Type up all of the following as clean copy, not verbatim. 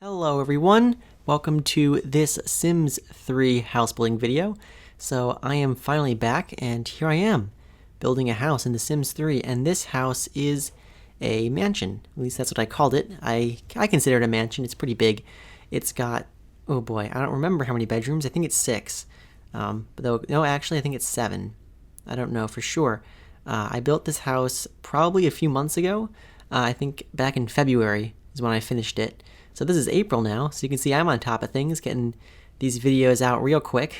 Hello everyone, welcome to this Sims 3 house building video. So I am finally back and here I am building a house in The Sims 3, and this house is a mansion. At least that's what I called it. I consider it a mansion. It's pretty big. It's got, oh boy, I don't remember how many bedrooms. I think it's 6. No, actually I think it's 7. I don't know for sure. I built this house probably a few months ago. I think back in February is when I finished it. So this is April now, so you can see I'm on top of things, getting these videos out real quick.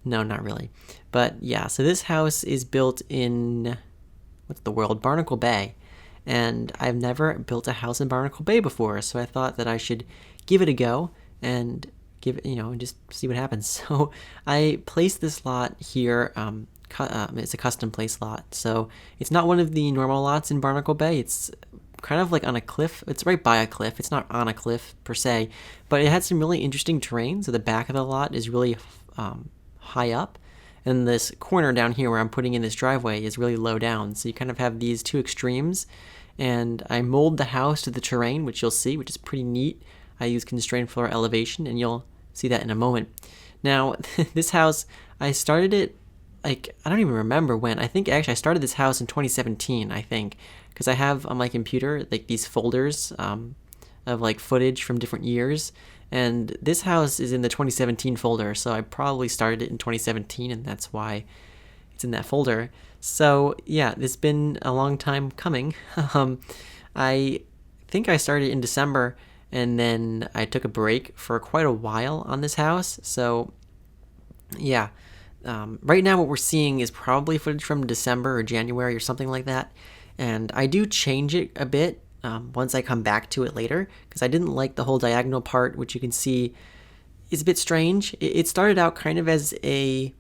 No, not really. But yeah, so this house is built in, what's the world? Barnacle Bay. And I've never built a house in Barnacle Bay before, so I thought that I should give it a go and give it, just see what happens. So I placed this lot here. It's a custom place lot, so it's not one of the normal lots in Barnacle Bay. It's kind of like on a cliff. It's right by a cliff. It's not on a cliff per se, but it had some really interesting terrain. So the back of the lot is really high up, and this corner down here where I'm putting in this driveway is really low down. So you kind of have these two extremes, and I mold the house to the terrain, which you'll see, which is pretty neat. I use constrained floor elevation, and you'll see that in a moment. Now, this house, I started it, like, I don't even remember when. I think actually I started this house in 2017, I think, because I have on my computer like these folders of like footage from different years, and this house is in the 2017 folder, so I probably started it in 2017, and that's why it's in that folder. So yeah, it's been a long time coming. I think I started in December, and then I took a break for quite a while on this house. So yeah. Right now what we're seeing is probably footage from December or January or something like that, and I do change it a bit once I come back to it later, because I didn't like the whole diagonal part, which you can see is a bit strange. It started out kind of as a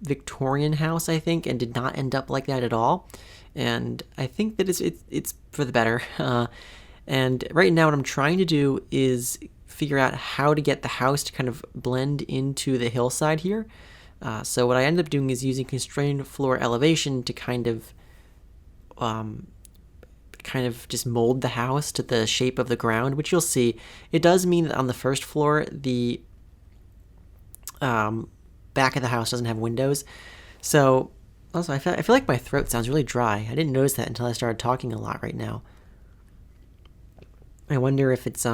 Victorian house, I think, and did not end up like that at all, and I think that it's for the better. And right now what I'm trying to do is figure out how to get the house to kind of blend into the hillside here. So what I ended up doing is using constrained floor elevation to kind of just mold the house to the shape of the ground, which you'll see. It does mean that on the first floor, the back of the house doesn't have windows. So also, I feel like my throat sounds really dry. I didn't notice that until I started talking a lot right now. I wonder if it's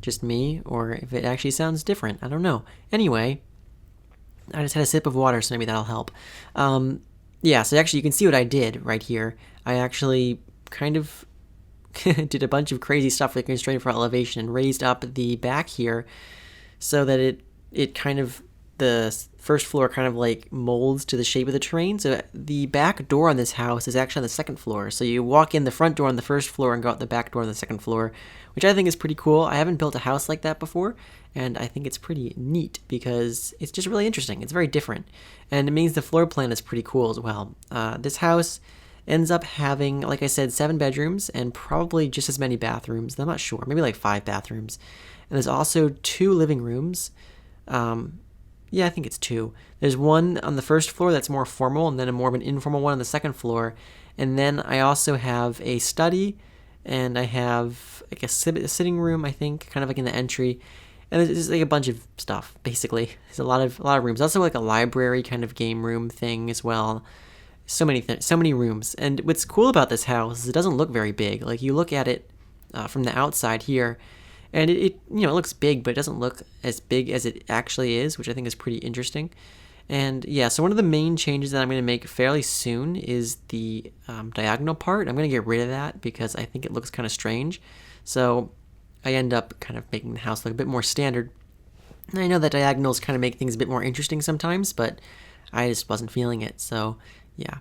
just me or if it actually sounds different. I don't know. Anyway, I just had a sip of water, so maybe that'll help. Yeah, so actually you can see what I did right here. I actually kind of did a bunch of crazy stuff with constraint for elevation and raised up the back here so that it kind of, the first floor kind of like molds to the shape of the terrain. So the back door on this house is actually on the second floor. So you walk in the front door on the first floor and go out the back door on the second floor, which I think is pretty cool. I haven't built a house like that before, and I think it's pretty neat because it's just really interesting. It's very different, and it means the floor plan is pretty cool as well. This house ends up having, like I said, 7 bedrooms and probably just as many bathrooms. I'm not sure, maybe like 5 bathrooms. And there's also 2 living rooms. Yeah, I think it's 2. There's one on the first floor that's more formal, and then a more of an informal one on the second floor. And then I also have a study, and I have like a sitting room, I think, kind of like in the entry. And there's like a bunch of stuff, basically. There's a lot of rooms. Also like a library kind of game room thing as well. So many rooms. And what's cool about this house is it doesn't look very big. Like, you look at it from the outside here, and it looks big, but it doesn't look as big as it actually is, which I think is pretty interesting. And yeah, so one of the main changes that I'm going to make fairly soon is the diagonal part. I'm going to get rid of that because I think it looks kind of strange. So I end up kind of making the house look a bit more standard. And I know that diagonals kind of make things a bit more interesting sometimes, but I just wasn't feeling it. So yeah.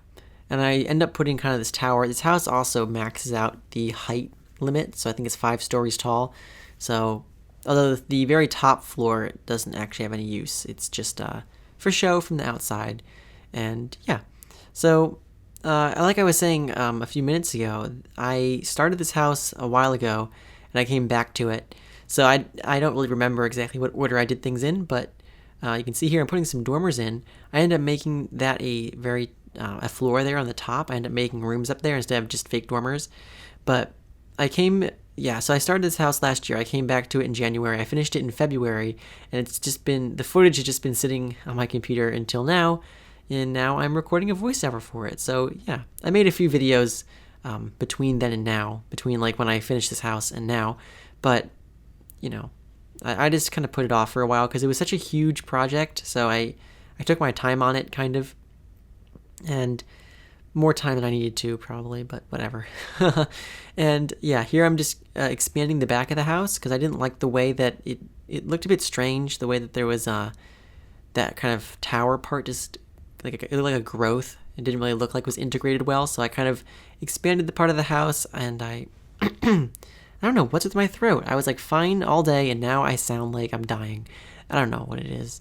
And I end up putting kind of this tower. This house also maxes out the height limit, so I think it's 5 stories tall. So, although the very top floor doesn't actually have any use, it's just for show from the outside. And yeah, so like I was saying a few minutes ago, I started this house a while ago, and I came back to it. So I don't really remember exactly what order I did things in, but you can see here I'm putting some dormers in. I ended up making that a floor there on the top. I ended up making rooms up there instead of just fake dormers. But I came yeah, so I started this house last year. I came back to it in January. I finished it in February, and it's just been, the footage has just been sitting on my computer until now, and now I'm recording a voiceover for it. So yeah, I made a few videos between then and now, between like when I finished this house and now, but you know, I just kind of put it off for a while because it was such a huge project. So I took my time on it, kind of, and more time than I needed to probably, but whatever. And yeah, here I'm just expanding the back of the house because I didn't like the way that it looked a bit strange, the way that there was that kind of tower part, just like it looked like a growth. It didn't really look like it was integrated well, so I kind of expanded the part of the house, and I I don't know what's with my throat. I was like fine all day, and now I sound like I'm dying. I don't know what it is.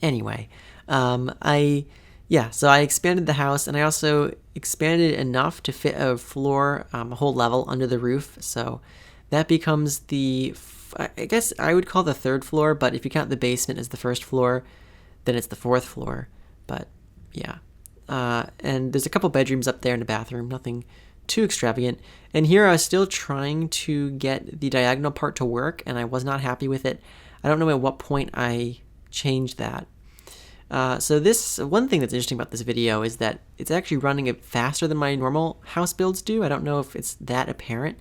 Anyway, so I expanded the house, and I also expanded enough to fit a floor, a whole level under the roof. So that becomes I guess I would call the third floor, but if you count the basement as the first floor, then it's the fourth floor. But yeah, and there's a couple bedrooms up there and a bathroom, nothing too extravagant. And here I was still trying to get the diagonal part to work, and I was not happy with it. I don't know at what point I changed that. So this one thing that's interesting about this video is that it's actually running it faster than my normal house builds do. I don't know if it's that apparent.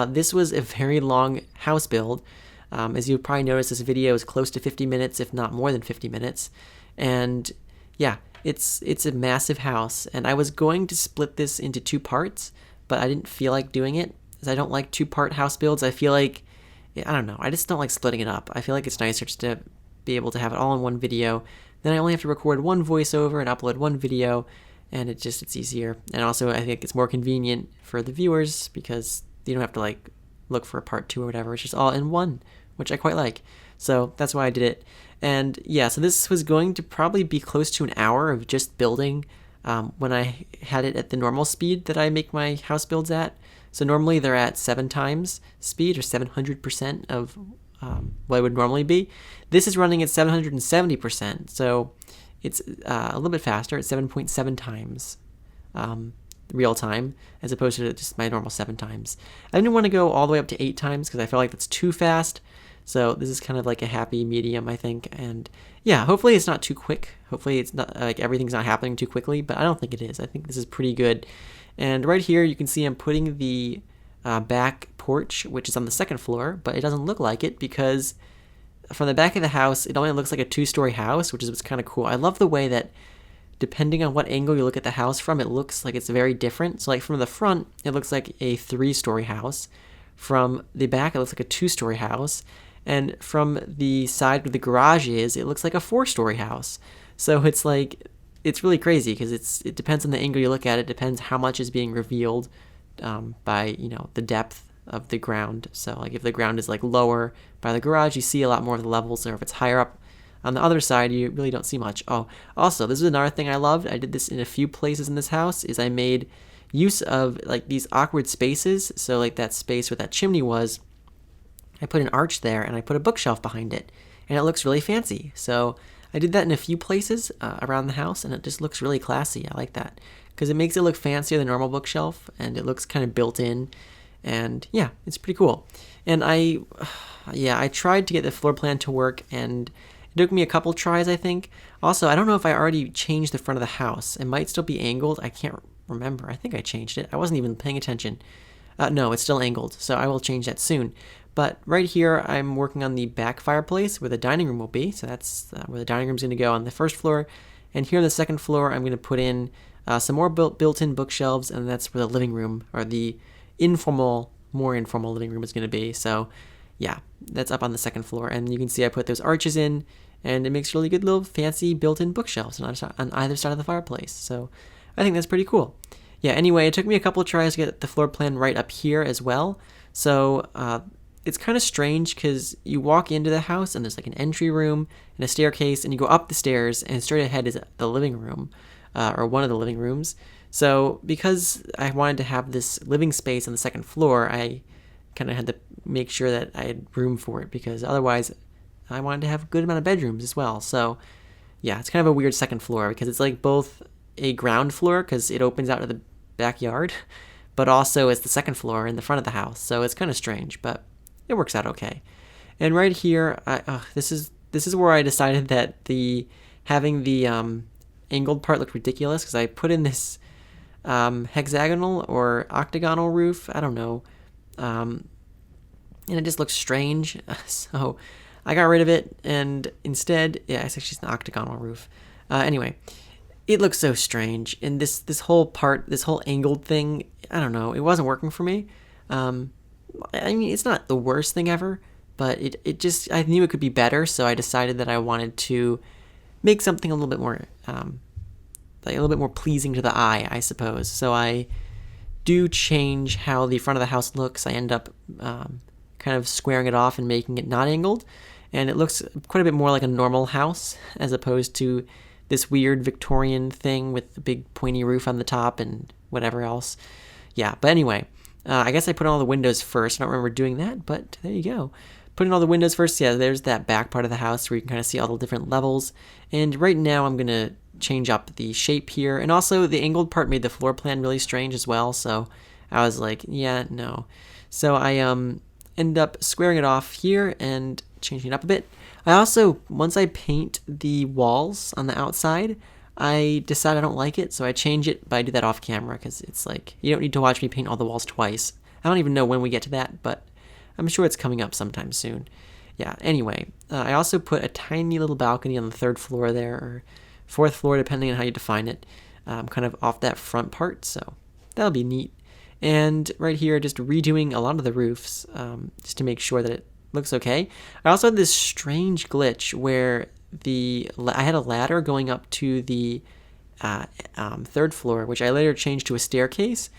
This was a very long house build. As you probably noticed, this video is close to 50 minutes, if not more than 50 minutes. And yeah, it's a massive house. And I was going to split this into two parts, but I didn't feel like doing it, as I don't like two-part house builds. I feel like, I don't know, I just don't like splitting it up. I feel like it's nicer just to be able to have it all in one video. Then I only have to record one voiceover and upload one video, and it's easier. And also I think it's more convenient for the viewers because you don't have to like look for a part 2 or whatever. It's just all in one, which I quite like. So that's why I did it. And yeah, so this was going to probably be close to an hour of just building when I had it at the normal speed that I make my house builds at. So normally they're at 7 times speed, or 700% of what it would normally be. This is running at 770%, so it's a little bit faster at 7.7 times real time, as opposed to just my normal 7 times. I didn't want to go all the way up to 8 times because I felt like that's too fast, so this is kind of like a happy medium, I think. And yeah, hopefully it's not too quick. Hopefully it's not like everything's not happening too quickly, but I don't think it is. I think this is pretty good. And right here you can see I'm putting the back porch, which is on the second floor, but it doesn't look like it because from the back of the house, it only looks like a 2-story house, which is what's kind of cool. I love the way that depending on what angle you look at the house from, it looks like it's very different. So like from the front, it looks like a 3-story house. From the back, it looks like a 2-story house. And from the side where the garage is, it looks like a 4-story house. So it's like, it's really crazy because it depends on the angle you look at. It depends how much is being revealed by, the depth of the ground. So like if the ground is like lower by the garage, you see a lot more of the levels, or if it's higher up on the other side, you really don't see much. Oh, also, this is another thing I loved. I did this in a few places in this house, is I made use of like these awkward spaces. So like that space where that chimney was, I put an arch there and I put a bookshelf behind it, and it looks really fancy. So I did that in a few places around the house, and it just looks really classy. I like that because it makes it look fancier than a normal bookshelf, and it looks kind of built in. And yeah, it's pretty cool. And I tried to get the floor plan to work, and it took me a couple tries, I think. Also, I don't know if I already changed the front of the house. It might still be angled. I can't remember. I think I changed it. I wasn't even paying attention. No, it's still angled, so I will change that soon. But right here, I'm working on the back fireplace where the dining room will be. So that's where the dining room's going to go on the first floor. And here on the second floor, I'm going to put in some more built-in bookshelves, and that's where the living room, or the more informal living room is going to be. So yeah, that's up on the second floor. And you can see I put those arches in, and it makes really good little fancy built-in bookshelves on either side of the fireplace. So I think that's pretty cool. Yeah, anyway, it took me a couple of tries to get the floor plan right up here as well. So it's kind of strange because you walk into the house and there's like an entry room and a staircase, and you go up the stairs and straight ahead is the living room, or one of the living rooms. So because I wanted to have this living space on the second floor, I kind of had to make sure that I had room for it, because otherwise I wanted to have a good amount of bedrooms as well. So yeah, it's kind of a weird second floor because it's like both a ground floor because it opens out to the backyard, but also it's the second floor in the front of the house. So it's kind of strange, but it works out okay. And right here, this is where I decided that having the angled part looked ridiculous because I put in this hexagonal or octagonal roof. I don't know. And it just looks strange. So I got rid of it, and instead, yeah, it's actually an octagonal roof. Anyway, it looks so strange. And this whole part, this whole angled thing, I don't know, it wasn't working for me. I mean, it's not the worst thing ever, but it just, I knew it could be better, so I decided that I wanted to make something a little bit more, like a little bit more pleasing to the eye, I suppose. So I do change how the front of the house looks. I end up kind of squaring it off and making it not angled, and it looks quite a bit more like a normal house as opposed to this weird Victorian thing with the big pointy roof on the top and whatever else. Yeah, but anyway, I guess I put in all the windows first. I don't remember doing that, but there you go. Putting all the windows first, yeah, there's that back part of the house where you can kind of see all the different levels. And right now I'm going to change up the shape here. And also the angled part made the floor plan really strange as well. So I was like, yeah, no. So I end up squaring it off here and changing it up a bit. I also, once I paint the walls on the outside, I decide I don't like it, so I change it, but I do that off camera because it's like, you don't need to watch me paint all the walls twice. I don't even know when we get to that, but I'm sure it's coming up sometime soon. Yeah, anyway, I also put a tiny little balcony on the third floor there, or fourth floor, depending on how you define it, kind of off that front part, so that'll be neat. And right here, just redoing a lot of the roofs, just to make sure that it looks okay. I also had this strange glitch where I had a ladder going up to the third floor, which I later changed to a staircase,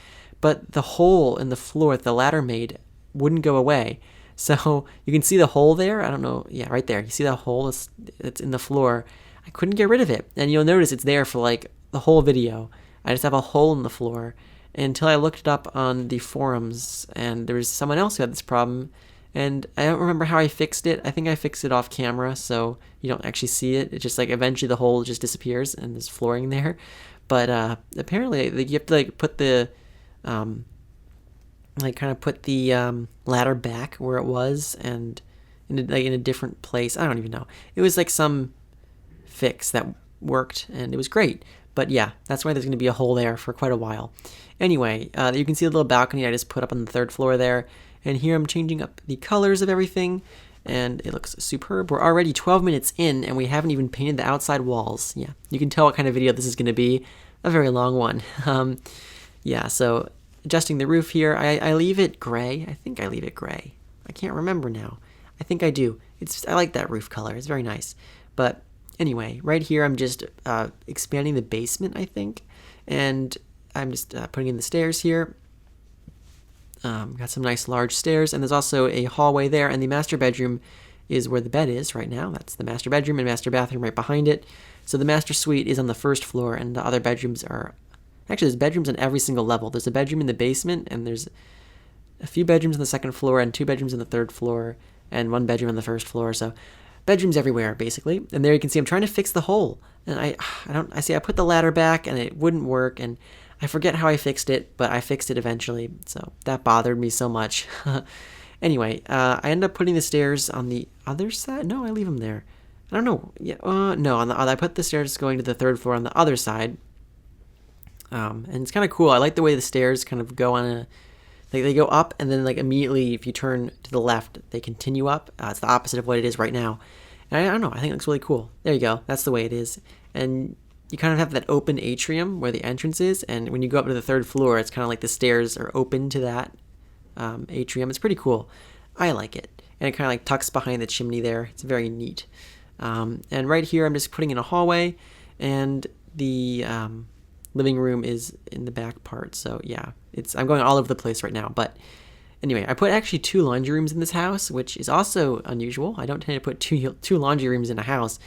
but the hole in the floor that the ladder made wouldn't go away. So you can see the hole there. I don't know. Yeah, right there. You see that hole that's in the floor. I couldn't get rid of it. And you'll notice it's there for like the whole video. I just have a hole in the floor until I looked it up on the forums, and there was someone else who had this problem, and I don't remember how I fixed it. I think I fixed it off camera, so you don't actually see it. It's just like eventually the hole just disappears and there's flooring there. But apparently you have to like put the ladder back where it was and in a different place. I don't even know. It was like some fix that worked and it was great. But yeah, that's why there's going to be a hole there for quite a while. Anyway, you can see the little balcony I just put up on the third floor there. And here I'm changing up the colors of everything, and it looks superb. We're already 12 minutes in, and we haven't even painted the outside walls. Yeah, you can tell what kind of video this is going to be. A very long one. Yeah, so adjusting the roof here. I leave it gray. I think I leave it gray. I can't remember now. I think I do. I like that roof color. It's very nice. But anyway, right here I'm just expanding the basement, I think. And I'm just putting in the stairs here. Got some nice large stairs, and there's also a hallway there, and the master bedroom is where the bed is right now. That's the master bedroom and master bathroom right behind it. So the master suite is on the first floor, and the other bedrooms are... Actually, there's bedrooms on every single level. There's a bedroom in the basement, and there's a few bedrooms on the second floor, and 2 bedrooms on the third floor, and 1 bedroom on the first floor. So bedrooms everywhere, basically. And there you can see I'm trying to fix the hole. And I put the ladder back, and it wouldn't work, and I forget how I fixed it, but I fixed it eventually, so that bothered me so much. Anyway, I ended up putting the stairs on the other side. No, I leave them there. I don't know. Yeah, no, I put the stairs going to the third floor on the other side, and it's kind of cool. I like the way the stairs kind of go on they go up, and then like immediately if you turn to the left, they continue up. It's the opposite of what it is right now. And I don't know. I think it looks really cool. There you go. That's the way it is, and you kind of have that open atrium where the entrance is, and when you go up to the third floor, it's kind of like the stairs are open to that atrium. It's pretty cool. I like it. And it kind of like tucks behind the chimney there. It's very neat. And right here, I'm just putting in a hallway, and the living room is in the back part. So yeah, I'm going all over the place right now. But anyway, I put actually 2 laundry rooms in this house, which is also unusual. I don't tend to put two laundry rooms in a house.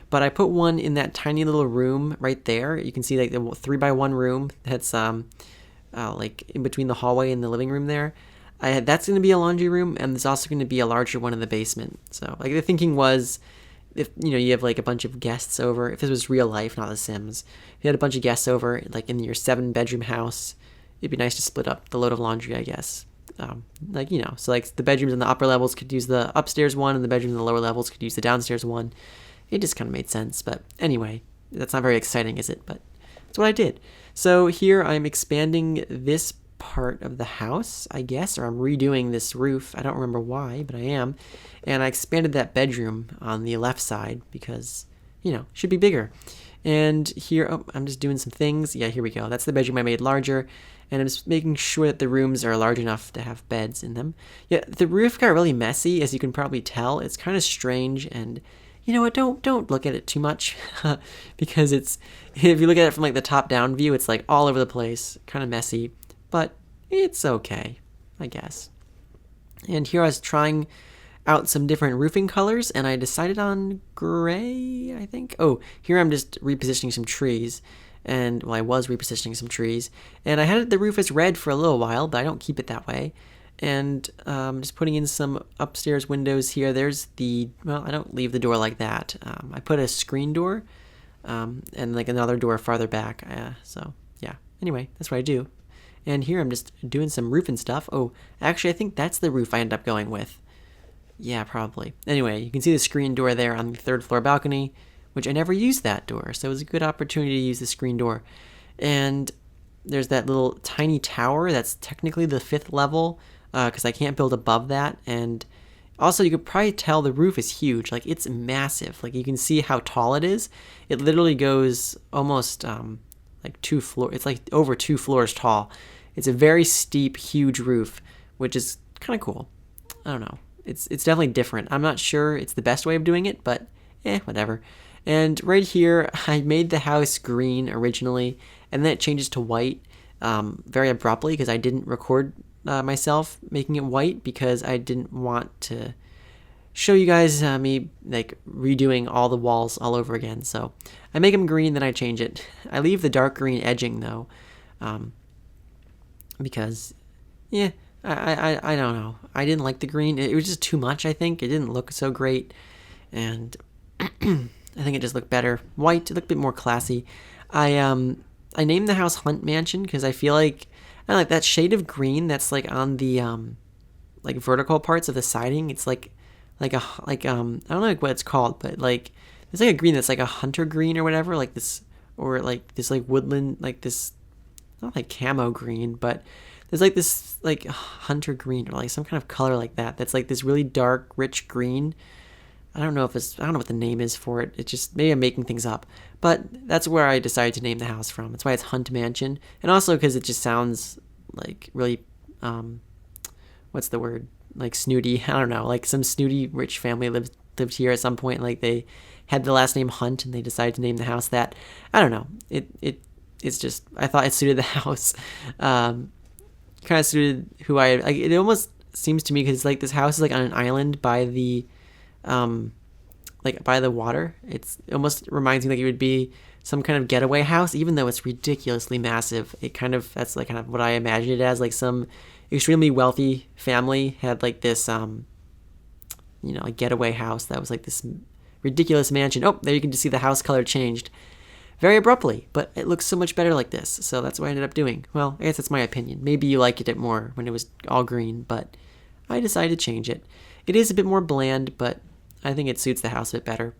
But I put one in that tiny little room right there. You can see like the 3x1 room that's like in between the hallway and the living room there. That's going to be a laundry room, and there's also going to be a larger one in the basement. So like the thinking was, if you have like a bunch of guests over, if this was real life, not The Sims, if you had a bunch of guests over like in your 7-bedroom house, it'd be nice to split up the load of laundry, I guess. Like, you know, so like the bedrooms in the upper levels could use the upstairs one, and the bedrooms in the lower levels could use the downstairs one. It just kind of made sense. But anyway, that's not very exciting, is it? But that's what I did. So here I'm expanding this part of the house, I guess, or I'm redoing this roof. I don't remember why, but I am. And I expanded that bedroom on the left side because, you know, should be bigger. And here, oh, I'm just doing some things. Yeah, here we go. That's the bedroom I made larger. And I'm just making sure that the rooms are large enough to have beds in them. Yeah, the roof got really messy, as you can probably tell. It's kind of strange, and you know what? Don't look at it too much because it's, if you look at it from like the top-down view, it's like all over the place, kind of messy, but it's okay, I guess. And here I was trying out some different roofing colors, and I decided on gray, I think. Oh, here I'm just repositioning some trees. And well, I was repositioning some trees, and I had the roof as red for a little while, but I don't keep it that way. And just putting in some upstairs windows here. There's the, well, I don't leave the door like that. I put a screen door and like another door farther back. So yeah, anyway, that's what I do. And here I'm just doing some roofing stuff. Oh, actually, I think that's the roof I end up going with. Yeah, probably. Anyway, you can see the screen door there on the third floor balcony, which I never used that door, so it was a good opportunity to use the screen door. And there's that little tiny tower that's technically the 5th level, because I can't build above that. And also, you could probably tell the roof is huge. Like, it's massive. Like, you can see how tall it is. It literally goes almost like 2 floors. It's like over 2 floors tall. It's a very steep, huge roof, which is kind of cool. I don't know. It's definitely different. I'm not sure it's the best way of doing it, but whatever. And right here, I made the house green originally, and then it changes to white very abruptly because I didn't record myself making it white because I didn't want to show you guys me like redoing all the walls all over again. So I make them green, then I change it. I leave the dark green edging though, because yeah, I don't know. I didn't like the green. It was just too much, I think. It didn't look so great, and I think it just looked better. White, it looked a bit more classy. I named the house Hunt Mansion because I feel like, I don't know, like that shade of green that's like on the like vertical parts of the siding. It's like I don't know like what it's called, but like there's like a green that's like a hunter green or whatever, like this, or like this like woodland, like this, not like camo green, but there's like this like hunter green or like some kind of color like that. That's like this really dark, rich green. I don't know what the name is for it. It's just, maybe I'm making things up. But that's where I decided to name the house from. That's why it's Hunt Mansion. And also because it just sounds like really, what's the word? Like snooty. I don't know. Like some snooty rich family lived here at some point. Like they had the last name Hunt and they decided to name the house that. I don't know. It's just, I thought it suited the house. Kind of suited who it almost seems to me because like this house is like on an island by the, like by the water. It almost reminds me like it would be some kind of getaway house, even though it's ridiculously massive. That's like kind of what I imagine it as, like some extremely wealthy family had like this, you know, a getaway house that was like this ridiculous mansion. Oh, there you can just see the house color changed very abruptly, but it looks so much better like this. So that's what I ended up doing. Well, I guess that's my opinion. Maybe you liked it more when it was all green, but I decided to change it. It is a bit more bland, but I think it suits the house a bit better.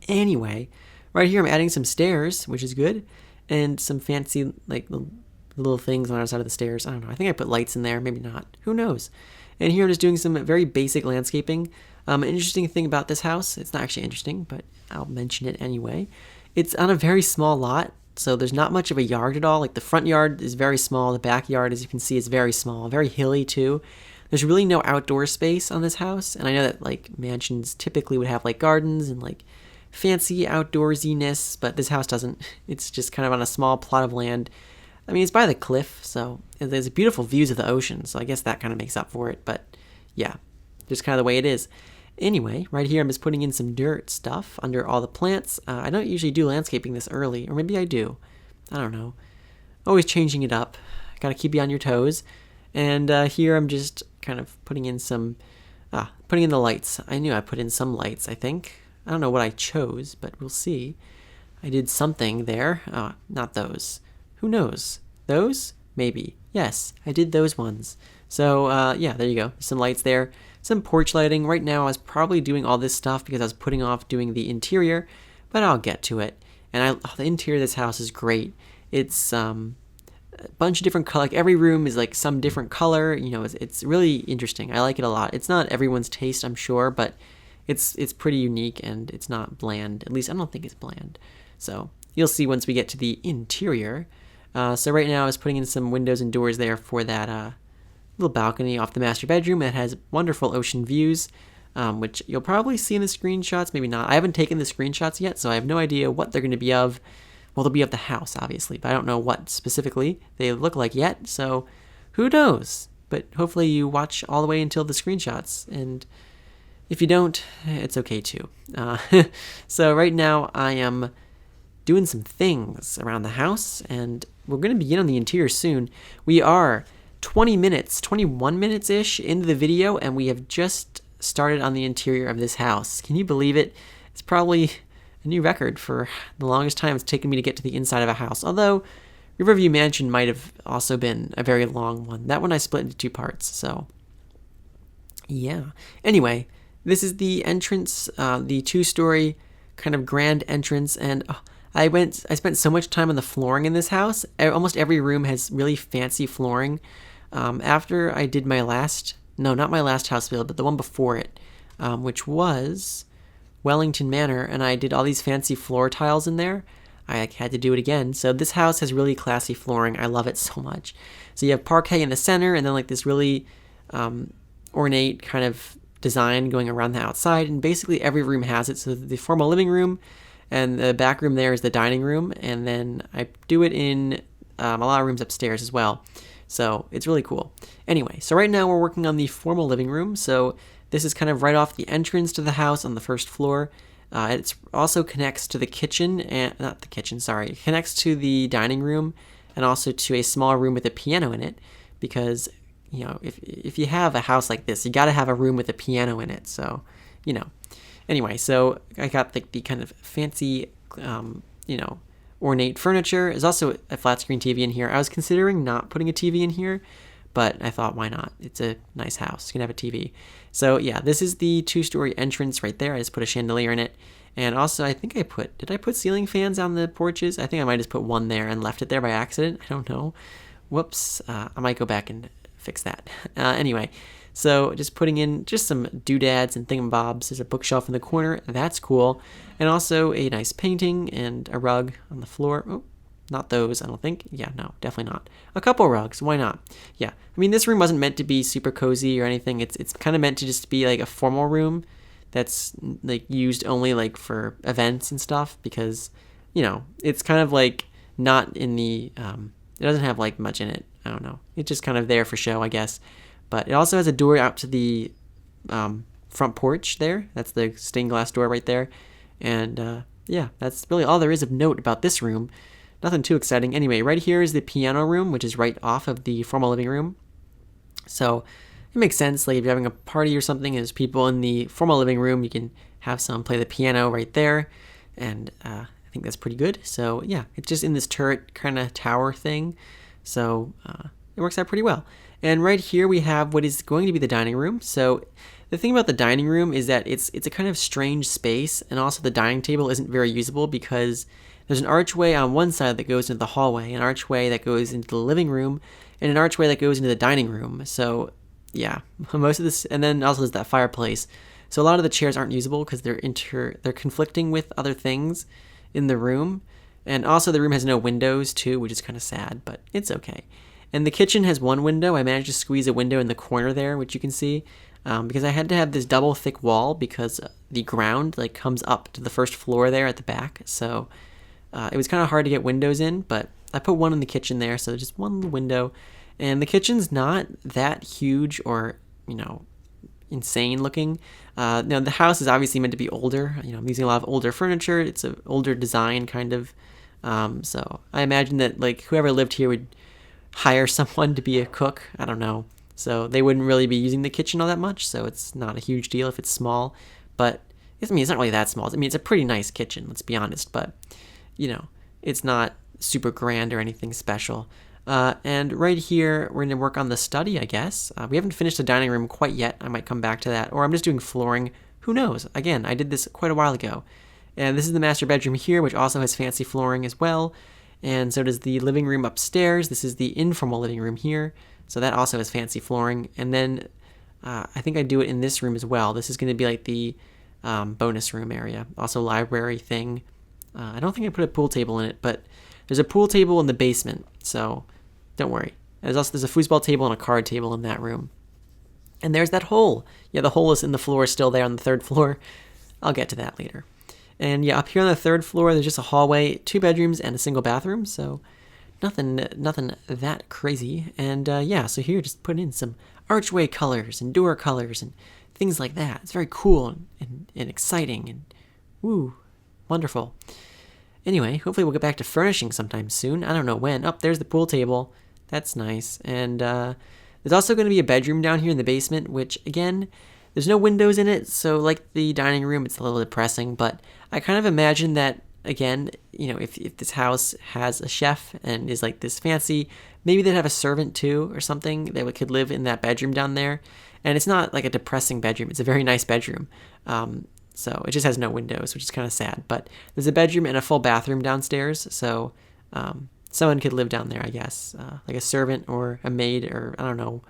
Anyway, right here I'm adding some stairs, which is good, and some fancy like little things on the other side of the stairs. I don't know. I think I put lights in there, maybe not. Who knows? And here I'm just doing some very basic landscaping. An interesting thing about this house, it's not actually interesting, but I'll mention it anyway. It's on a very small lot, so there's not much of a yard at all. Like the front yard is very small. The backyard, as you can see, is very small, very hilly too. There's really no outdoor space on this house, and I know that like mansions typically would have like gardens and like fancy outdoorsiness, but this house doesn't. It's just kind of on a small plot of land. I mean, it's by the cliff, so there's beautiful views of the ocean, so I guess that kind of makes up for it, but yeah, just kind of the way it is. Anyway, right here I'm just putting in some dirt stuff under all the plants. I don't usually do landscaping this early, or maybe I do. I don't know. Always changing it up. Gotta keep you on your toes. And here I'm just kind of putting in putting in the lights. I knew I put in some lights, I think. I don't know what I chose, but we'll see. I did something there. Not those. Who knows? Those? maybe. Yes, I did those ones. So yeah, there you go. Some lights there, some porch lighting. Right now I was probably doing all this stuff because I was putting off doing the interior, but I'll get to it. And the interior of this house is great. It's a bunch of different color. Like every room is like some different color. You know, it's really interesting. I like it a lot. It's not everyone's taste, I'm sure, but it's pretty unique and it's not bland. At least I don't think it's bland. So you'll see once we get to the interior. So right now I was putting in some windows and doors there for that little balcony off the master bedroom. It has wonderful ocean views, which you'll probably see in the screenshots, maybe not. I haven't taken the screenshots yet, so I have no idea what they're going to be of. Well, they'll be of the house, obviously, but I don't know what specifically they look like yet, so who knows? But hopefully you watch all the way until the screenshots, and if you don't, it's okay too. So right now I am doing some things around the house, and we're going to begin on the interior soon. We are 21 minutes-ish into the video, and we have just started on the interior of this house. Can you believe it? It's probably a new record for the longest time it's taken me to get to the inside of a house. Although Riverview Mansion might have also been a very long one. That one I split into 2 parts, so yeah. Anyway, this is the entrance, the 2-story kind of grand entrance, and I spent so much time on the flooring in this house. Almost every room has really fancy flooring. After I did my not my last house build, but the one before it, which was Wellington Manor, and I did all these fancy floor tiles in there. I had to do it again. So this house has really classy flooring. I love it so much. So you have parquet in the center, and then like this really ornate kind of design going around the outside, and basically every room has it. So the formal living room, and the back room there is the dining room, and then I do it in a lot of rooms upstairs as well. So it's really cool. Anyway, so right now we're working on the formal living room. So this is kind of right off the entrance to the house on the first floor. It also connects to the kitchen, and not the kitchen, sorry. It connects to the dining room and also to a small room with a piano in it, because you know, if you have a house like this, you got to have a room with a piano in it. So, you know. Anyway, so I got like the kind of fancy, you know, ornate furniture. There's also a flat screen TV in here. I was considering not putting a TV in here, but I thought, why not? It's a nice house. You can have a TV. So yeah, this is the 2-story entrance right there. I just put a chandelier in it. And also, I think did I put ceiling fans on the porches? I think I might just put one there and left it there by accident. I don't know. Whoops. I might go back and fix that. Anyway, so just putting in just some doodads and thingamabobs. There's a bookshelf in the corner. That's cool. And also a nice painting and a rug on the floor. Oh, not those, I don't think. Yeah, no, definitely not. A couple rugs. Why not? Yeah. I mean, this room wasn't meant to be super cozy or anything. It's kind of meant to just be like a formal room that's like used only like for events and stuff, because, you know, it's kind of like not in the, it doesn't have like much in it. I don't know. It's just kind of there for show, I guess. But it also has a door out to the front porch there. That's the stained glass door right there. And yeah, that's really all there is of note about this room. Nothing too exciting. Anyway, right here is the piano room, which is right off of the formal living room. So it makes sense. Like if you're having a party or something, and there's people in the formal living room, you can have someone play the piano right there. And I think that's pretty good. So yeah, it's just in this turret kind of tower thing. So it works out pretty well. And right here we have what is going to be the dining room. So the thing about the dining room is that it's a kind of strange space, and also the dining table isn't very usable because there's an archway on one side that goes into the hallway, an archway that goes into the living room, and an archway that goes into the dining room. So yeah, most of this, and then also there's that fireplace. So a lot of the chairs aren't usable because they're conflicting with other things in the room. And also the room has no windows too, which is kind of sad, but it's okay. And the kitchen has one window. I managed to squeeze a window in the corner there, which you can see, because I had to have this double thick wall because the ground like comes up to the first floor there at the back. So it was kind of hard to get windows in, but I put one in the kitchen there, so just one little window. And the kitchen's not that huge or, you know, insane looking. Now the house is obviously meant to be older. You know, I'm using a lot of older furniture. It's an older design kind of. So I imagine that like whoever lived here would hire someone to be a cook. I don't know. So they wouldn't really be using the kitchen all that much. So it's not a huge deal if it's small. But I mean, it's not really that small. I mean, it's a pretty nice kitchen. Let's be honest. But you know, it's not super grand or anything special. And right here, we're going to work on the study, I guess. We haven't finished the dining room quite yet. I might come back to that. Or I'm just doing flooring. Who knows? Again, I did this quite a while ago. And this is the master bedroom here, which also has fancy flooring as well. And so does the living room upstairs. This is the informal living room here. So that also has fancy flooring. And then I think I do it in this room as well. This is going to be like the bonus room area. Also library thing. I don't think I put a pool table in it, but there's a pool table in the basement. So don't worry. There's a foosball table and a card table in that room. And there's that hole. Yeah, the hole is in the floor still there on the third floor. I'll get to that later. And yeah, up here on the third floor, there's just a hallway, 2 bedrooms, and a single bathroom. So nothing that crazy. And yeah, so here just put in some archway colors and door colors and things like that. It's very cool and exciting and woo, wonderful. Anyway, hopefully we'll get back to furnishing sometime soon. I don't know when. Oh, there's the pool table. That's nice. And there's also going to be a bedroom down here in the basement, which again, there's no windows in it, so like the dining room, it's a little depressing, but I kind of imagine that, again, you know, if this house has a chef and is like this fancy, maybe they'd have a servant too or something that could live in that bedroom down there. And it's not like a depressing bedroom. It's a very nice bedroom. So it just has no windows, which is kind of sad. But there's a bedroom and a full bathroom downstairs, so someone could live down there, I guess, like a servant or a maid or I don't know.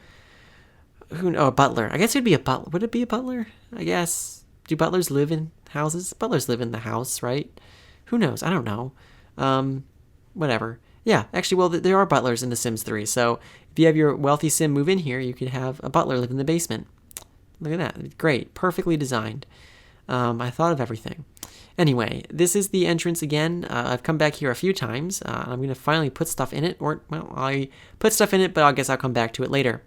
A butler. I guess it'd be a butler. Would it be a butler? I guess. Do butlers live in houses? Butlers live in the house, right? Who knows? I don't know. Whatever. Yeah, actually, well, there are butlers in The Sims 3. So if you have your wealthy sim move in here, you could have a butler live in the basement. Look at that. Great. Perfectly designed. I thought of everything. Anyway, this is the entrance again. I've come back here a few times. I'm going to finally put stuff in it. Or, well, I put stuff in it, but I guess I'll come back to it later.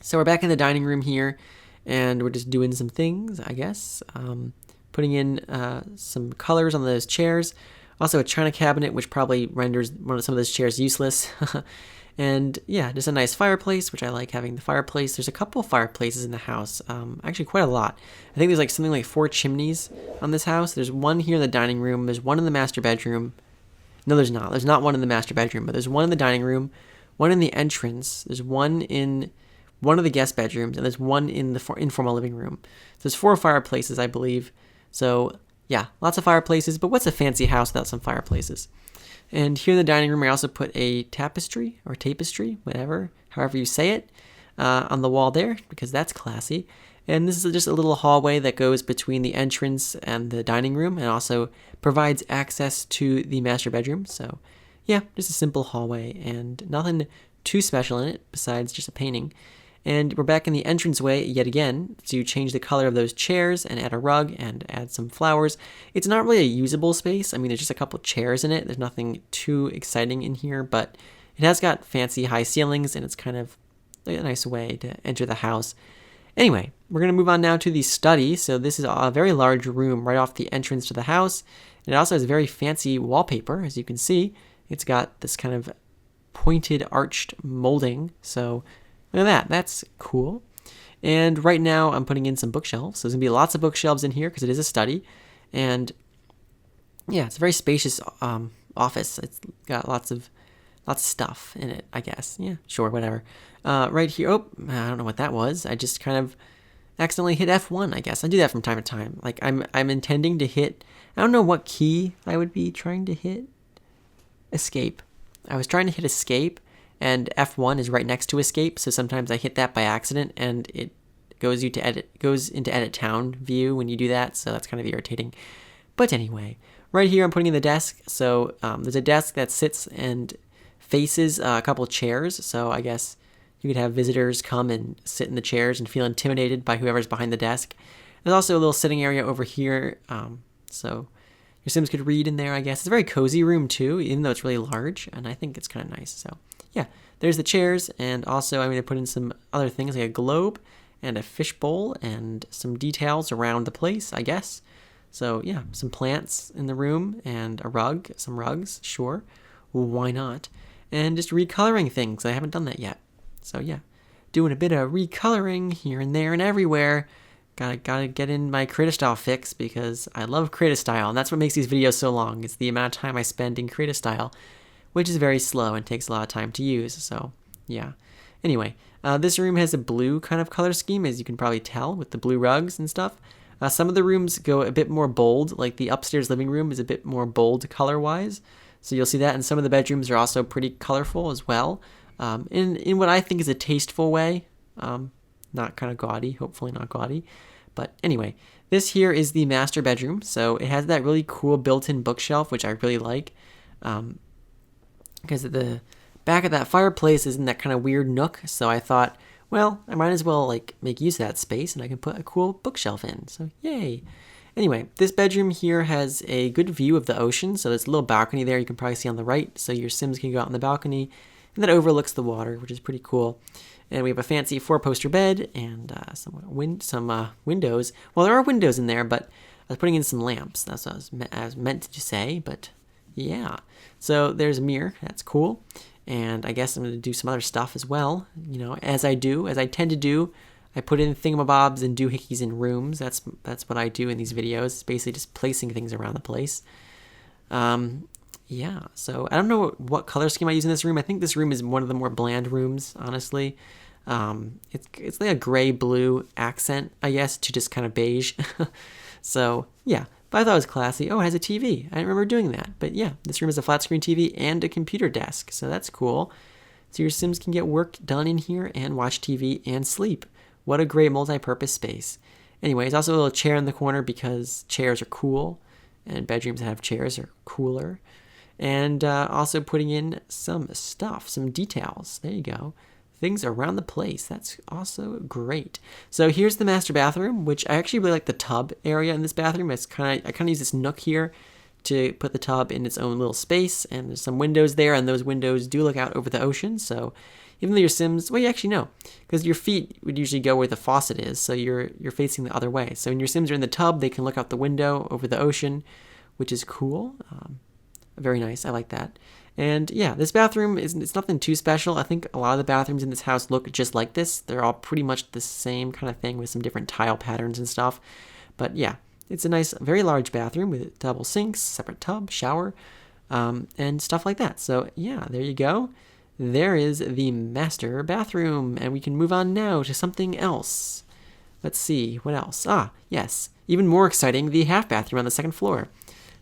So we're back in the dining room here, and we're just doing some things, I guess. Putting in some colors on those chairs. Also a china cabinet, which probably renders some of those chairs useless. And yeah, just a nice fireplace, which I like having the fireplace. There's a couple of fireplaces in the house, actually quite a lot. I think there's like something like 4 chimneys on this house. There's one here in the dining room. There's one in the master bedroom. No, there's not. There's not one in the master bedroom, but there's one in the dining room, one in the entrance. There's one in one of the guest bedrooms, and there's one in the informal living room. So there's 4 fireplaces, I believe. So yeah, lots of fireplaces, but what's a fancy house without some fireplaces? And here in the dining room, I also put a tapestry, whatever, however you say it, on the wall there, because that's classy. And this is just a little hallway that goes between the entrance and the dining room, and also provides access to the master bedroom. So yeah, just a simple hallway, and nothing too special in it, besides just a painting. And we're back in the entranceway yet again to change the color of those chairs and add a rug and add some flowers. It's not really a usable space. I mean, there's just a couple chairs in it. There's nothing too exciting in here, but it has got fancy high ceilings, and it's kind of a nice way to enter the house. Anyway, we're going to move on now to the study. So this is a very large room right off the entrance to the house. And it also has very fancy wallpaper, as you can see. It's got this kind of pointed arched molding. So look at that. That's cool. And right now I'm putting in some bookshelves. So there's going to be lots of bookshelves in here because it is a study. And yeah, it's a very spacious office. It's got lots of stuff in it, I guess. Yeah, sure, whatever. Right here, oh, I don't know what that was. I just kind of accidentally hit F1, I guess. I do that from time to time. Like I'm intending to hit, I don't know what key I would be trying to hit. Escape. I was trying to hit escape, and F1 is right next to escape, so sometimes I hit that by accident, and it goes into edit town view when you do that, so that's kind of irritating. But anyway, right here I'm putting in the desk. So there's a desk that sits and faces a couple chairs, so I guess you could have visitors come and sit in the chairs and feel intimidated by whoever's behind the desk. There's also a little sitting area over here, so your Sims could read in there, I guess. It's a very cozy room too, even though it's really large, and I think it's kind of nice. So yeah, there's the chairs, and also I'm going to put in some other things like a globe and a fishbowl and some details around the place, I guess. So yeah, some plants in the room and a rug, some rugs, sure, why not? And just recoloring things. I haven't done that yet. So yeah, doing a bit of recoloring here and there and everywhere. Gotta get in my Create a Style fix because I love Create a Style, and that's what makes these videos so long. It's the amount of time I spend in Create a Style, which is very slow and takes a lot of time to use. So yeah. Anyway, this room has a blue kind of color scheme, as you can probably tell, with the blue rugs and stuff. Some of the rooms go a bit more bold, like the upstairs living room is a bit more bold color-wise. So you'll see that, and some of the bedrooms are also pretty colorful as well, in what I think is a tasteful way. Not kind of gaudy, hopefully not gaudy. But anyway, this here is the master bedroom. So it has that really cool built-in bookshelf, which I really like. Because the back of that fireplace is in that kind of weird nook. So I thought, well, I might as well like make use of that space and I can put a cool bookshelf in. So yay. Anyway, this bedroom here has a good view of the ocean. So there's a little balcony there you can probably see on the right. So your Sims can go out on the balcony and that overlooks the water, which is pretty cool. And we have a fancy 4-poster bed and some windows. Well, there are windows in there, but I was putting in some lamps. That's what I was meant to say, but yeah. So there's a mirror. That's cool. And I guess I'm going to do some other stuff as well. You know, as I tend to do, I put in thingamabobs and doohickeys in rooms. That's what I do in these videos. It's basically just placing things around the place. Yeah, so I don't know what color scheme I use in this room. I think this room is one of the more bland rooms, honestly. It's like a gray-blue accent, I guess, to just kind of beige. So, yeah, but I thought it was classy. Oh, it has a TV. I didn't remember doing that. But yeah, this room has a flat-screen TV and a computer desk, so that's cool. So your Sims can get work done in here and watch TV and sleep. What a great multi-purpose space. Anyway, there's also a little chair in the corner because chairs are cool, and bedrooms that have chairs are cooler. And also putting in some stuff, some details. There you go. Things around the place. That's also great. So here's the master bathroom, which I actually really like the tub area in this bathroom. I kind of use this nook here to put the tub in its own little space. And there's some windows there, and those windows do look out over the ocean. So even though your Sims, well, you actually know, because your feet would usually go where the faucet is, so you're facing the other way. So when your Sims are in the tub, they can look out the window over the ocean, which is cool. Very nice. I like that. And yeah, this bathroom it's nothing too special. I think a lot of the bathrooms in this house look just like this. They're all pretty much the same kind of thing with some different tile patterns and stuff. But yeah, it's a nice, very large bathroom with double sinks, separate tub, shower, and stuff like that. So yeah, there you go. There is the master bathroom. And we can move on now to something else. Let's see, what else? Ah, yes, even more exciting, the half bathroom on the second floor.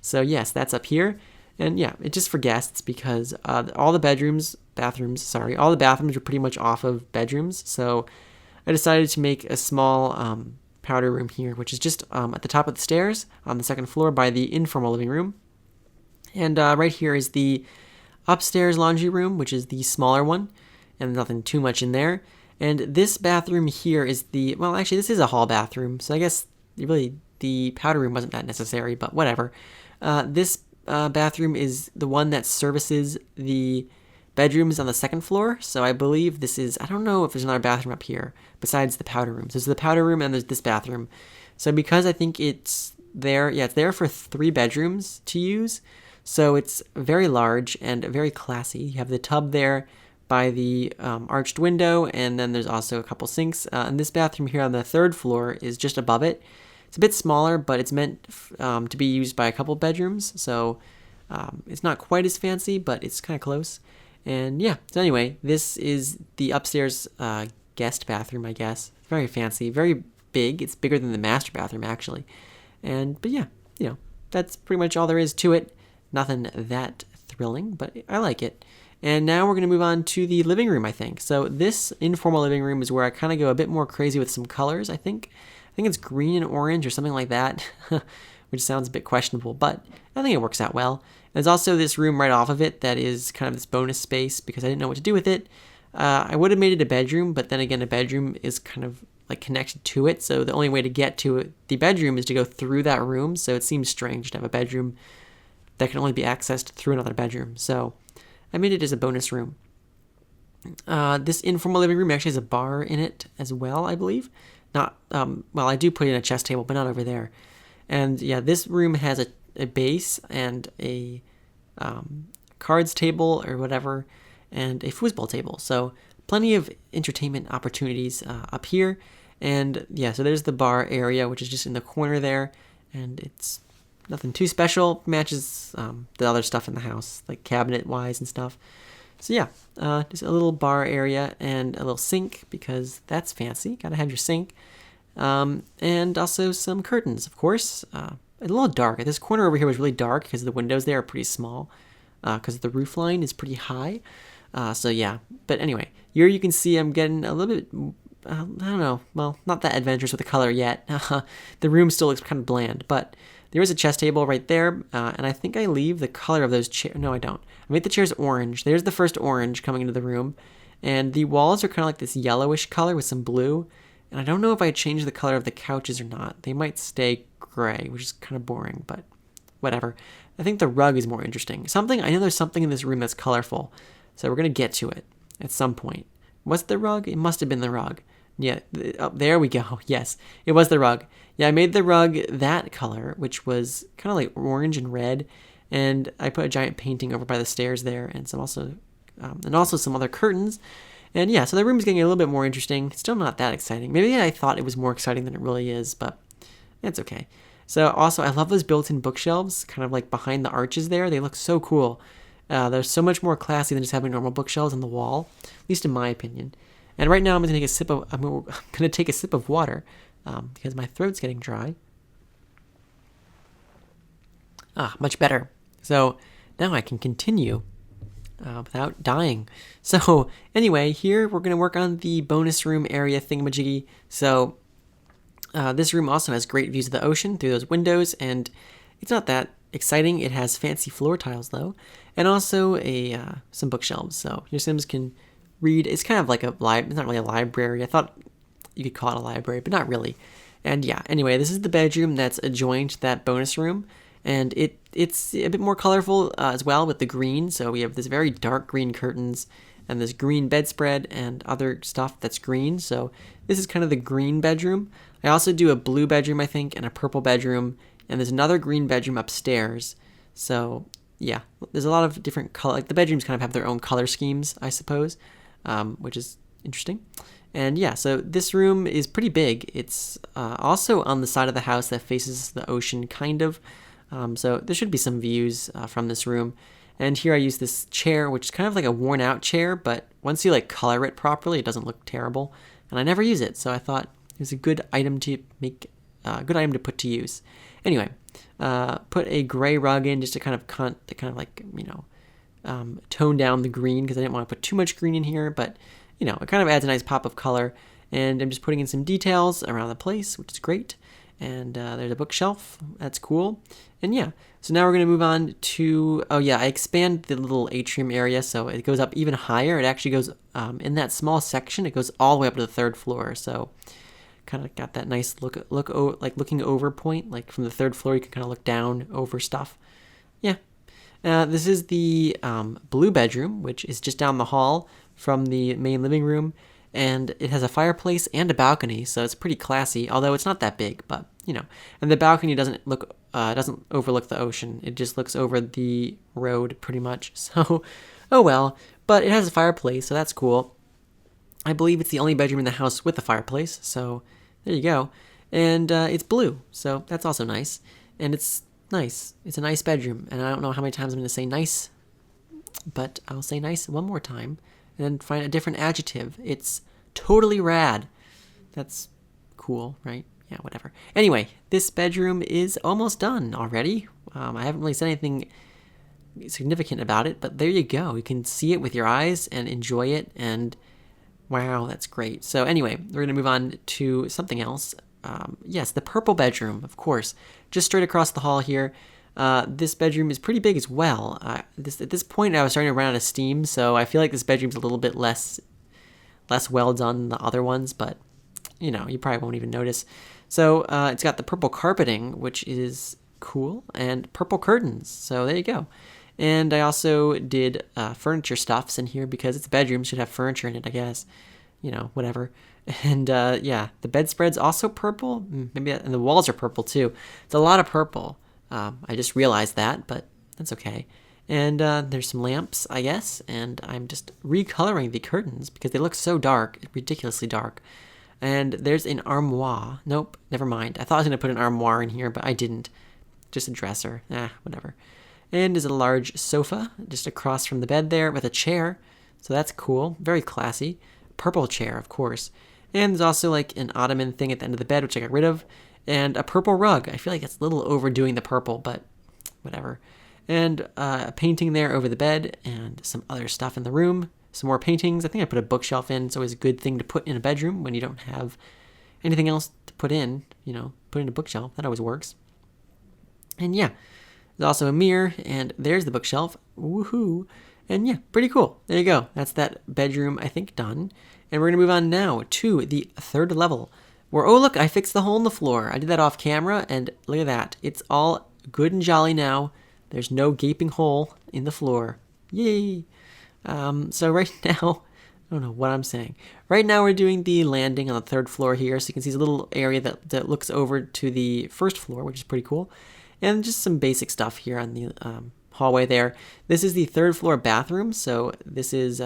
So yes, that's up here. And yeah, it's just for guests because all the bathrooms are pretty much off of bedrooms. So I decided to make a small powder room here, which is just at the top of the stairs on the second floor by the informal living room. And right here is the upstairs laundry room, which is the smaller one, and nothing too much in there. And this bathroom here is well, actually, this is a hall bathroom, so I guess really the powder room wasn't that necessary, but whatever. This bathroom is the one that services the bedrooms on the second floor. So I believe this is, I don't know if there's another bathroom up here besides the powder room. So there's the powder room and there's this bathroom. So because I think it's there, yeah, it's there for 3 bedrooms to use. So it's very large and very classy. You have the tub there by the arched window, and then there's also a couple sinks. And this bathroom here on the 3rd floor is just above it. It's a bit smaller, but it's meant to be used by a couple bedrooms, so it's not quite as fancy, but it's kind of close. And yeah, so anyway, this is the upstairs guest bathroom, I guess. Very fancy, very big. It's bigger than the master bathroom, actually. But yeah, you know, that's pretty much all there is to it. Nothing that thrilling, but I like it. And now we're going to move on to the living room, I think. So this informal living room is where I kind of go a bit more crazy with some colors, I think. I think it's green and orange or something like that, which sounds a bit questionable, but I think it works out well. There's also this room right off of it that is kind of this bonus space because I didn't know what to do with it. I would have made it a bedroom, but then again, a bedroom is kind of like connected to it, so the only way to get to it, the bedroom is to go through that room, so it seems strange to have a bedroom that can only be accessed through another bedroom. So I made it as a bonus room. This informal living room actually has a bar in it as well, I believe. Not, well, I do put in a chess table, but not over there. And yeah, this room has a base and a cards table or whatever, and a foosball table. So plenty of entertainment opportunities up here. And yeah, so there's the bar area, which is just in the corner there, and it's nothing too special. Matches the other stuff in the house, like cabinet-wise and stuff. So yeah, just a little bar area and a little sink because that's fancy. Gotta have your sink. And also some curtains, of course. A little dark. This corner over here was really dark because the windows there are pretty small because the roof line is pretty high. So yeah, but anyway, here you can see I'm getting a little bit, I don't know, well, not that adventurous with the color yet. The room still looks kind of bland, but there is a chess table right there, and I think I leave the color of those chairs. No, I don't. I make the chairs orange. There's the first orange coming into the room, and the walls are kind of like this yellowish color with some blue, and I don't know if I change the color of the couches or not. They might stay gray, which is kind of boring, but whatever. I think the rug is more interesting. I know there's something in this room that's colorful, so we're going to get to it at some point. Was it the rug? It must have been the rug. Yeah, there we go. Yes, it was the rug. Yeah, I made the rug that color, which was kind of like orange and red, and I put a giant painting over by the stairs there, and also some other curtains. And yeah, so the room is getting a little bit more interesting. It's still not that exciting. Maybe I thought it was more exciting than it really is, but it's okay. So also, I love those built-in bookshelves, kind of like behind the arches there. They look so cool. They're so much more classy than just having normal bookshelves on the wall, at least in my opinion. And right now, I'm going to take a sip of water because my throat's getting dry. Much better. So now I can continue without dying. So anyway, here we're going to work on the bonus room area thingamajiggy. So this room also has great views of the ocean through those windows, and it's not that exciting. It has fancy floor tiles though, and also some bookshelves. So your Sims can read. It's kind of like it's not really a library. I thought you could call it a library, but not really. And yeah, anyway, this is the bedroom that's adjoined to that bonus room, and it's a bit more colorful as well with the green. So we have this very dark green curtains and this green bedspread and other stuff that's green. So this is kind of the green bedroom. I also do a blue bedroom, I think, and a purple bedroom, and there's another green bedroom upstairs. So yeah, there's a lot of different color. Like the bedrooms kind of have their own color schemes, I suppose, which is interesting. And yeah, so this room is pretty big. It's also on the side of the house that faces the ocean, kind of. So there should be some views from this room. And here I use this chair, which is kind of like a worn out chair, but once you like color it properly, it doesn't look terrible. And I never use it, so I thought it was a good item to put to use. Anyway, put a gray rug in just to kind of like, tone down the green because I didn't want to put too much green in here, but it kind of adds a nice pop of color. And I'm just putting in some details around the place, which is great. And there's a bookshelf. That's cool. And yeah, so now we're going to move on to, I expand the little atrium area so it goes up even higher. It actually goes, in that small section, it goes all the way up to the third floor. So kind of got that nice like looking over point. Like from the third floor, you can kind of look down over stuff. Yeah. This is the blue bedroom, which is just down the hall from the main living room. And it has a fireplace and a balcony, so it's pretty classy, although it's not that big, but, And the balcony doesn't overlook the ocean. It just looks over the road, pretty much. So, oh well. But it has a fireplace, so that's cool. I believe it's the only bedroom in the house with a fireplace, so there you go. And it's blue, so that's also nice. And it's nice. It's a nice bedroom, and I don't know how many times I'm going to say nice, but I'll say nice one more time. And then find a different adjective. It's totally rad. That's cool, right? Yeah, whatever. Anyway, this bedroom is almost done already. I haven't really said anything significant about it, but there you go. You can see it with your eyes and enjoy it, and wow, that's great. So anyway, we're going to move on to something else. Yes, the purple bedroom, of course. Just straight across the hall here. This bedroom is pretty big as well. At this point, I was starting to run out of steam, so I feel like this bedroom's a little bit less well done than the other ones, but, you probably won't even notice. So it's got the purple carpeting, which is cool, and purple curtains, so there you go. And I also did furniture stuffs in here because it's a bedroom, should have furniture in it, I guess. Whatever. And yeah, the bedspread's also purple, and the walls are purple too. It's a lot of purple. I just realized that, but that's okay. And there's some lamps, I guess, and I'm just recoloring the curtains because they look so dark, ridiculously dark. And there's an armoire. Nope, never mind. I thought I was going to put an armoire in here, but I didn't. just a dresser. Whatever. And there's a large sofa just across from the bed there with a chair. So that's cool. Very classy. Purple chair, of course. And there's also like an ottoman thing at the end of the bed, which I got rid of. And a purple rug. I feel like it's a little overdoing the purple, but whatever. And a painting there over the bed and some other stuff in the room. Some more paintings. I think I put a bookshelf in. It's always a good thing to put in a bedroom when you don't have anything else to put in. Put in a bookshelf. That always works. And yeah, there's also a mirror, and there's the bookshelf. Woohoo. And yeah, pretty cool. There you go. That's that bedroom, I think, done. And we're going to move on now to the third level, where, oh, look, I fixed the hole in the floor. I did that off camera, and look at that. It's all good and jolly now. There's no gaping hole in the floor. Yay. So right now, I don't know what I'm saying. Right now we're doing the landing on the third floor here. So you can see a little area that looks over to the first floor, which is pretty cool. And just some basic stuff here on the hallway there. This is the third floor bathroom. So this is,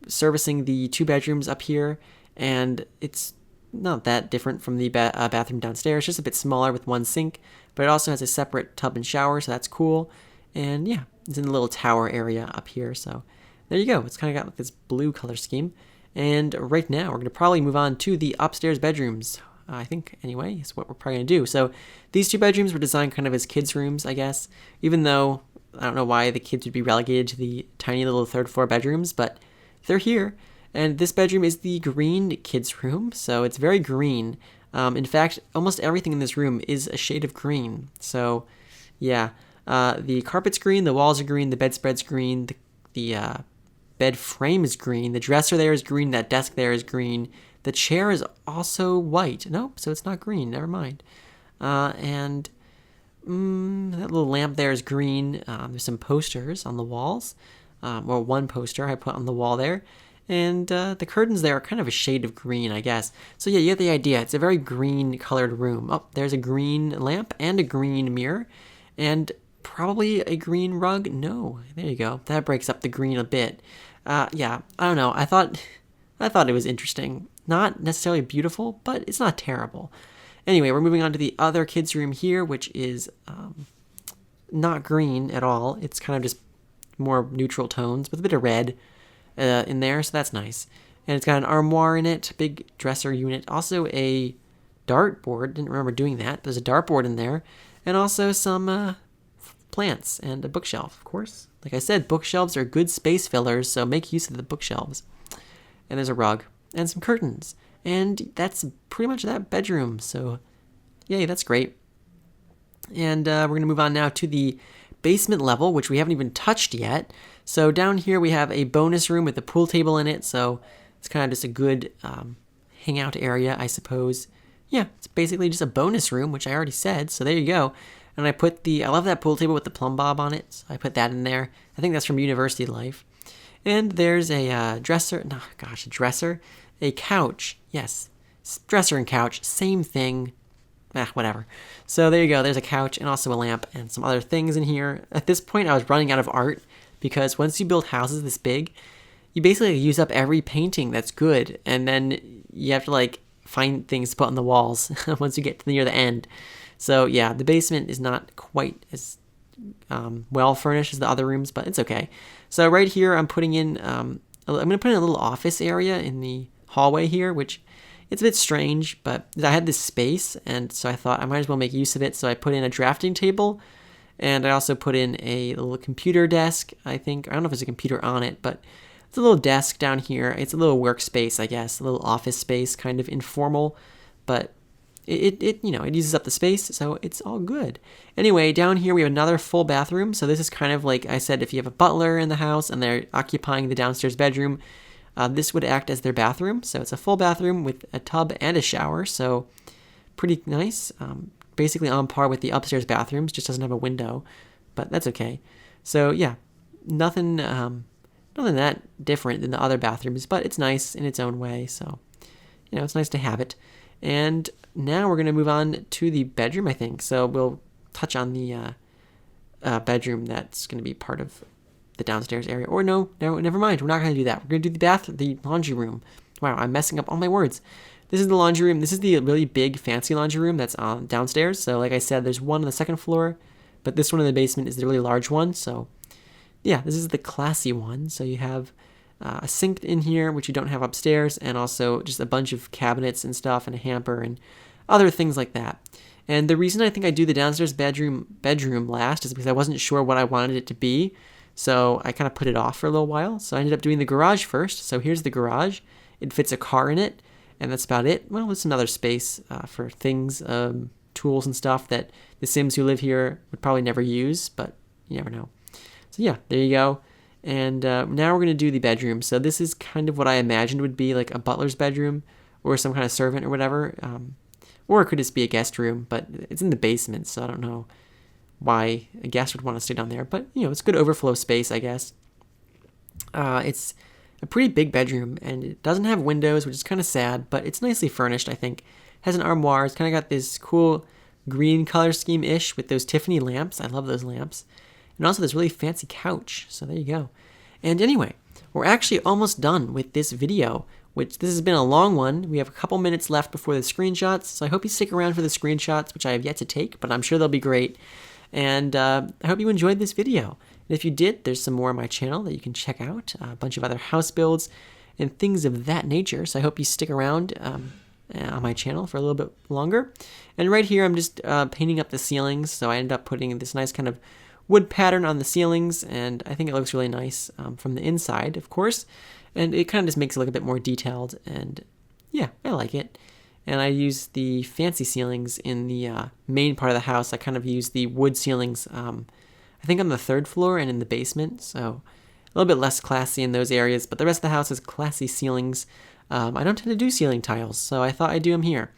servicing the 2 bedrooms up here. And it's not that different from the bathroom downstairs, just a bit smaller with 1 sink. But it also has a separate tub and shower, so that's cool. And yeah, it's in the little tower area up here. So there you go. It's kind of got like this blue color scheme. And right now, we're going to probably move on to the upstairs bedrooms. I think, anyway, is what we're probably going to do. So these 2 bedrooms were designed kind of as kids' rooms, I guess. Even though I don't know why the kids would be relegated to the tiny little third floor bedrooms, but they're here. And this bedroom is the green kids' room. So it's very green. In fact, almost everything in this room is a shade of green. So yeah, the carpet's green, the walls are green, the bedspread's green, the bed frame is green, the dresser there is green, that desk there is green. The chair is also white. Nope, so it's not green. Never mind. And that little lamp there is green. There's some posters on the walls. Or 1 poster I put on the wall there. And the curtains there are kind of a shade of green, I guess. So yeah, you get the idea. It's a very green colored room. Oh, there's a green lamp and a green mirror. And probably a green rug. No, there you go. That breaks up the green a bit. Yeah, I don't know. I thought it was interesting. Not necessarily beautiful, but it's not terrible. Anyway, we're moving on to the other kids' room here, which is not green at all. It's kind of just more neutral tones with a bit of red in there, so that's nice. And it's got an armoire in it, big dresser unit. Also a dartboard. Didn't remember doing that. There's a dartboard in there. And also some plants and a bookshelf, of course. Like I said, bookshelves are good space fillers, so make use of the bookshelves. And there's a rug and some curtains. And that's pretty much that bedroom. So, yay, that's great. And we're going to move on now to the basement level, which we haven't even touched yet. So down here we have a bonus room with a pool table in it. So it's kind of just a good hangout area, I suppose. Yeah, it's basically just a bonus room, which I already said. So there you go. And I love that pool table with the plumb bob on it. So I put that in there. I think that's from University Life. And there's a dresser, a couch. Yes, dresser and couch, same thing. Whatever. So there you go. There's a couch and also a lamp and some other things in here. At this point, I was running out of art because once you build houses this big, you basically use up every painting that's good. And then you have to find things to put on the walls once you get to near the end. So yeah, the basement is not quite as well furnished as the other rooms, but it's okay. So right here, I'm putting in, I'm going to put in a little office area in the hallway here, which it's a bit strange, but I had this space, and so I thought I might as well make use of it. So I put in a drafting table, and I also put in a little computer desk, I think. I don't know if there's a computer on it, but it's a little desk down here. It's a little workspace, I guess, a little office space, kind of informal, but it uses up the space, so it's all good. Anyway, down here we have another full bathroom. So this is kind of like I said, if you have a butler in the house and they're occupying the downstairs bedroom, this would act as their bathroom. So it's a full bathroom with a tub and a shower. So pretty nice. Basically on par with the upstairs bathrooms, just doesn't have a window, but that's okay. So yeah, nothing that different than the other bathrooms, but it's nice in its own way. So, it's nice to have it. And now we're going to move on to the bedroom, I think. So we'll touch on the bedroom that's going to be part of the downstairs area. Or no, never mind. We're not going to do that. We're going to do the laundry room. Wow, I'm messing up all my words. this is the laundry room. This is the really big, fancy laundry room that's downstairs. So like I said, there's one on the second floor, but this one in the basement is the really large one. So yeah, this is the classy one. So you have a sink in here, which you don't have upstairs, and also just a bunch of cabinets and stuff, and a hamper and other things like that. And the reason I think I do the downstairs bedroom last is because I wasn't sure what I wanted it to be. So I kind of put it off for a little while. So I ended up doing the garage first. So here's the garage. It fits a car in it, and that's about it. Well, it's another space for things, tools and stuff that the Sims who live here would probably never use, but you never know. So yeah, there you go. And now we're going to do the bedroom. So this is kind of what I imagined would be like a butler's bedroom or some kind of servant or whatever. Or it could just be a guest room, but it's in the basement, so I don't know why a guest would want to stay down there. But, you know, it's good overflow space, I guess. It's a pretty big bedroom, and it doesn't have windows, which is kind of sad, but it's nicely furnished, I think. It has an armoire. It's kind of got this cool green color scheme-ish with those Tiffany lamps. I love those lamps. And also this really fancy couch. So there you go. And anyway, we're actually almost done with this video, which this has been a long one. We have a couple minutes left before the screenshots. So I hope you stick around for the screenshots, which I have yet to take, but I'm sure they'll be great. And I hope you enjoyed this video. And if you did, there's some more on my channel that you can check out. A bunch of other house builds and things of that nature. So I hope you stick around on my channel for a little bit longer. And right here, I'm just painting up the ceilings. So I ended up putting this nice kind of wood pattern on the ceilings. And I think it looks really nice from the inside, of course. And it kind of just makes it look a bit more detailed. And yeah, I like it. And I use the fancy ceilings in the main part of the house. I kind of use the wood ceilings, I think on the third floor and in the basement. So a little bit less classy in those areas, but the rest of the house is classy ceilings. I don't tend to do ceiling tiles, so I thought I'd do them here.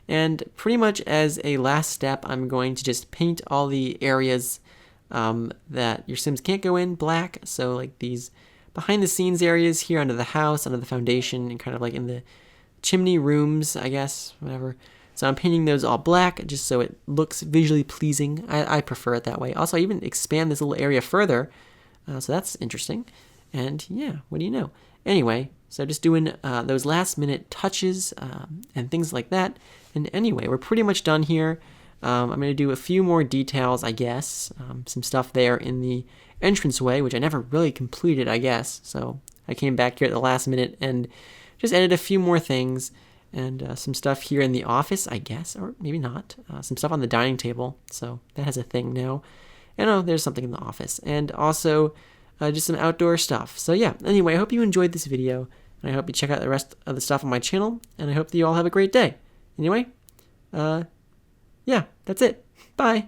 And pretty much as a last step, I'm going to just paint all the areas that your Sims can't go in black. So like these behind the scenes areas here under the house, under the foundation, and kind of like in the chimney rooms, I guess, whatever. So I'm painting those all black just so it looks visually pleasing. I prefer it that way. Also, I even expand this little area further, so that's interesting. And yeah, what do you know? Anyway, so just doing those last minute touches and things like that. And anyway, we're pretty much done here. I'm going to do a few more details, I guess. Some stuff there in the entranceway, which I never really completed, I guess. So I came back here at the last minute and just added a few more things, and some stuff here in the office, I guess, or maybe not. Some stuff on the dining table, so that has a thing now. And oh, there's something in the office. And also just some outdoor stuff. So yeah, anyway, I hope you enjoyed this video, and I hope you check out the rest of the stuff on my channel, and I hope that you all have a great day. Anyway, yeah, that's it. Bye.